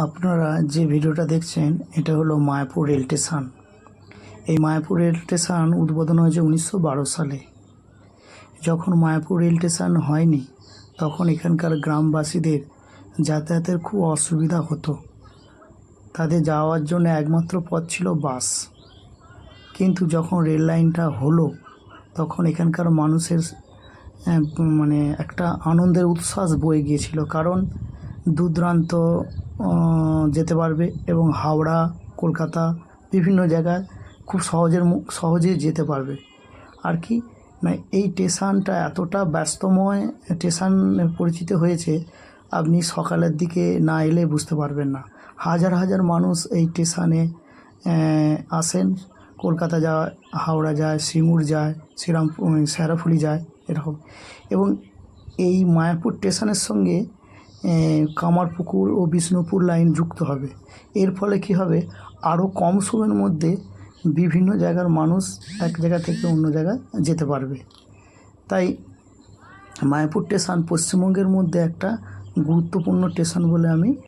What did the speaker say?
আপনারা যে ভিডিওটা দেখছেন এটা হলো মায়াপুর রেল স্টেশন। এই মায়াপুর রেল স্টেশন উদ্বোধন হয়েছে 1912 সালে। যখন মায়াপুর রেল স্টেশন হয়নি তখন এখানকার গ্রামবাসীদের যাতায়াতের খুব অসুবিধা হতো। তাদের যাওয়ার জন্য একমাত্র পথ ছিল বাস। কিন্তু যখন রেল লাইনটা হলো তখন এখানকার মানুষের একটা আনন্দের উচ্ছ্বাস বয়ে গিয়েছিল, কারণ দূরদূরান্ত যেতে পারবে এবং হাওড়া, কলকাতা বিভিন্ন জায়গায় খুব সহজে যেতে পারবে। আর কি না, এই স্টেশনটা এতটা ব্যস্তময় স্টেশন পরিচিত হয়েছে, আপনি সকালের দিকে না এলে বুঝতে পারবেন না। হাজার হাজার মানুষ এই স্টেশনে আসেন, কলকাতা যায়, হাওড়া যায়, সিঙ্গুর যায়, শেরাফুলি যায় এরকম। এবং এই মায়াপুর স্টেশনের সঙ্গে কামারপুকুর ও বিষ্ণুপুর লাইন যুক্ত হবে। এর ফলে কি হবে, আরও কম সময়ের মধ্যে বিভিন্ন জায়গার মানুষ এক জায়গা থেকে অন্য জায়গায় যেতে পারবে। তাই মায়াপুর স্টেশন পশ্চিমবঙ্গের মধ্যে একটা গুরুত্বপূর্ণ স্টেশন বলে আমি